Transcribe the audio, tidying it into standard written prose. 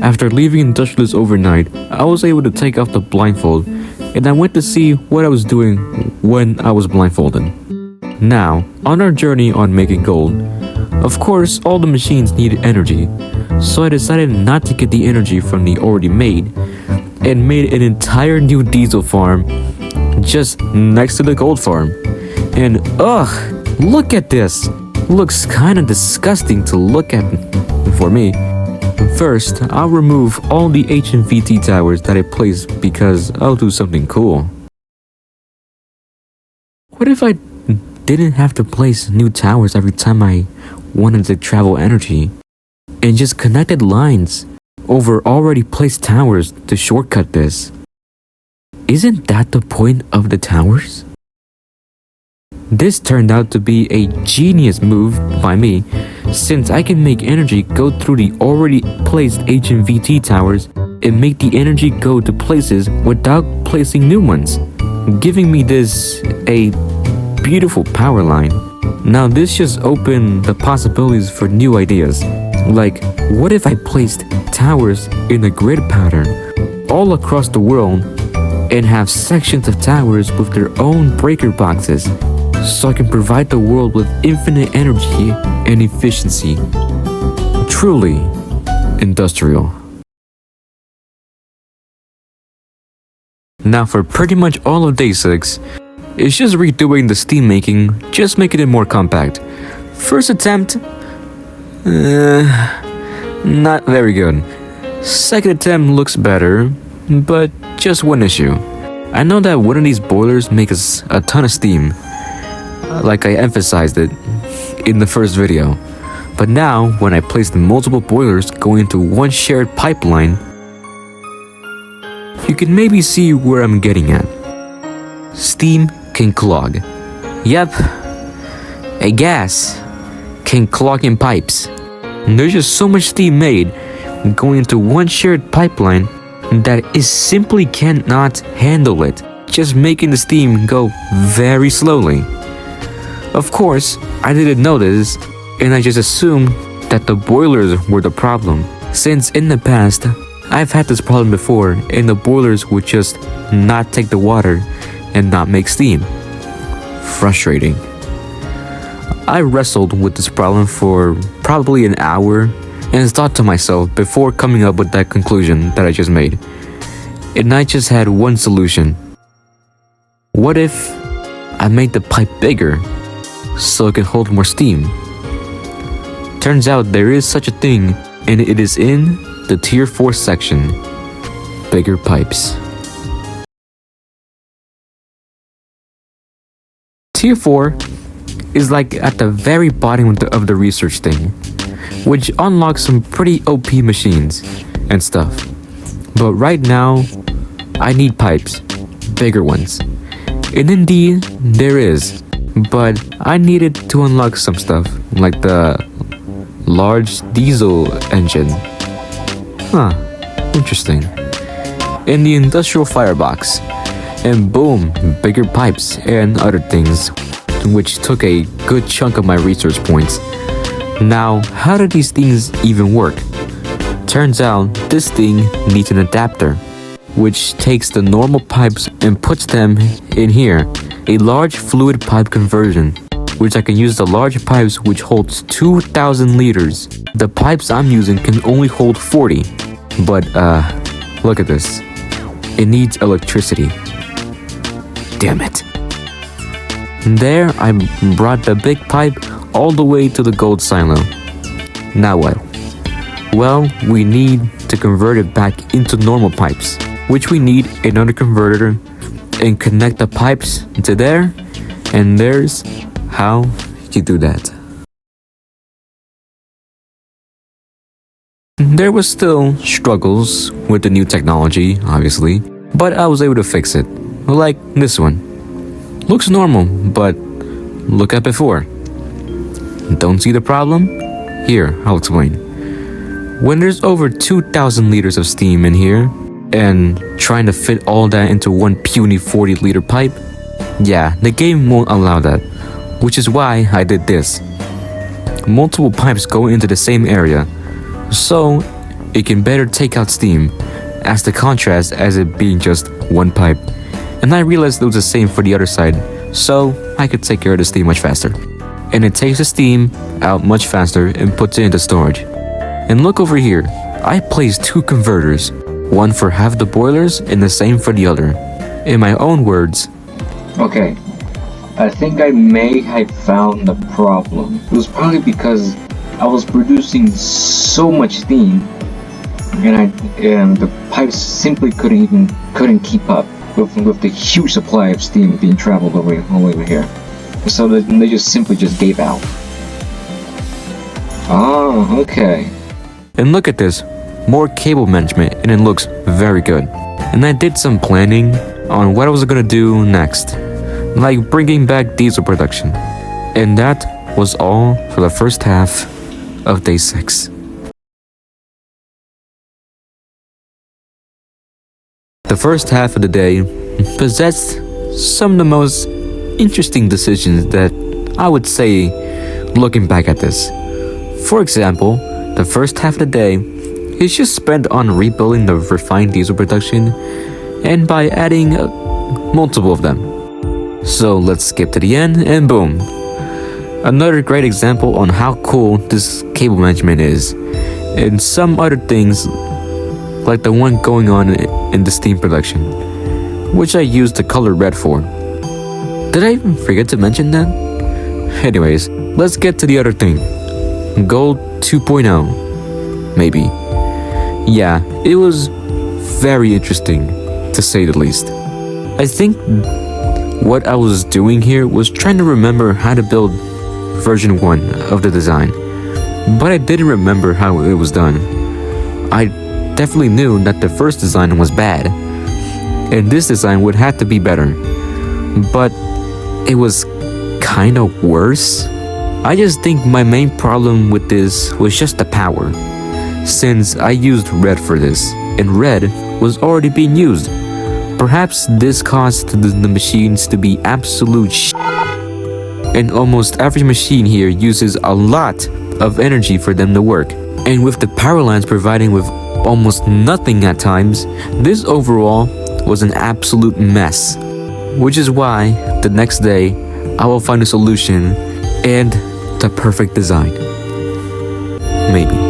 After leaving Industrialist overnight, I was able to take off the blindfold, and I went to see what I was doing when I was blindfolded. Now, on our journey on making gold, of course all the machines needed energy, so I decided not to get the energy from the already made, and made an entire new diesel farm just next to the gold farm. And ugh, look at this! Looks kinda disgusting to look at for me. First, I'll remove all the HMVT towers that I placed because I'll do something cool. What if I didn't have to place new towers every time I wanted to travel energy, and just connected lines over already placed towers to shortcut this? Isn't that the point of the towers? This turned out to be a genius move by me, since I can make energy go through the already placed HMVT towers and make the energy go to places without placing new ones, giving me a beautiful power line. Now this just opened the possibilities for new ideas, like what if I placed towers in a grid pattern all across the world and have sections of towers with their own breaker boxes, so I can provide the world with infinite energy and efficiency. Truly industrial. Now for pretty much all of day 6, it's just redoing the steam making, just making it more compact. First attempt, not very good. Second attempt looks better, but just one issue. I know that one of these boilers makes a ton of steam, like I emphasized it in the first video. But now, when I place the multiple boilers going into one shared pipeline, you can maybe see where I'm getting at. Steam can clog. Yep, a gas can clog in pipes. And there's just so much steam made going into one shared pipeline that it simply cannot handle it, just making the steam go very slowly. Of course, I didn't know this, and I just assumed that the boilers were the problem, since in the past, I've had this problem before and the boilers would just not take the water and not make steam. Frustrating. I wrestled with this problem for probably an hour and thought to myself before coming up with that conclusion that I just made. And I just had one solution. What if I made the pipe bigger so it can hold more steam? Turns out there is such a thing, and it is in the Tier 4 section. Bigger pipes. Tier 4 is like at the very bottom of the research thing, which unlocks some pretty OP machines and stuff. But right now, I need pipes, bigger ones. And indeed, there is, but I needed to unlock some stuff, like the large diesel engine. Huh, interesting. And the industrial firebox. And boom, bigger pipes and other things, which took a good chunk of my research points. Now, how do these things even work? Turns out, this thing needs an adapter, which takes the normal pipes and puts them in here. A large fluid pipe conversion, which I can use the large pipes which holds 2,000 liters. The pipes I'm using can only hold 40. But, look at this. It needs electricity. Damn it. There, I brought the big pipe all the way to the gold silo. Now what? Well, we need to convert it back into normal pipes, which we need another converter and connect the pipes to there, and there's how you do that. There was still struggles with the new technology, obviously, but I was able to fix it. Like this one. Looks normal, but look at before. Don't see the problem? Here, I'll explain. When there's over 2,000 liters of steam in here, and trying to fit all that into one puny 40-liter pipe, yeah, the game won't allow that, which is why I did this. Multiple pipes go into the same area, so it can better take out steam, as the contrast as it being just one pipe. And I realized it was the same for the other side, so I could take care of the steam much faster. And it takes the steam out much faster and puts it into storage. And look over here, I placed 2 converters, one for half the boilers and the same for the other. In my own words, okay, I think I may have found the problem. It was probably because I was producing so much steam and the pipes simply couldn't keep up with the huge supply of steam being traveled all over here. So they just simply gave out. Oh, okay. and look at this, more cable management, and it looks very good. And I did some planning on what I was gonna do next, like bringing back diesel production. And that was all for the first half of day 6. The first half of the day possessed some of the most interesting decisions that I would say looking back at this. For example, the first half of the day is just spent on rebuilding the refined diesel production and by adding multiple of them. So let's skip to the end and boom. Another great example on how cool this cable management is, and some other things like the one going on in the steam production, which I used the color red for. Did I even forget to mention that? Anyways, let's get to the other thing. Gold 2.0, maybe. Yeah, it was very interesting, to say the least. I think what I was doing here was trying to remember how to build version 1 of the design, but I didn't remember how it was done. I definitely knew that the first design was bad, and this design would have to be better, but it was kinda worse. I just think my main problem with this was just the power, since I used red for this, and red was already being used. Perhaps this caused the machines to be absolute and almost every machine here uses a lot of energy for them to work. And with the power lines providing with almost nothing at times, this overall was an absolute mess. Which is why the next day I will find a solution and the perfect design. Maybe.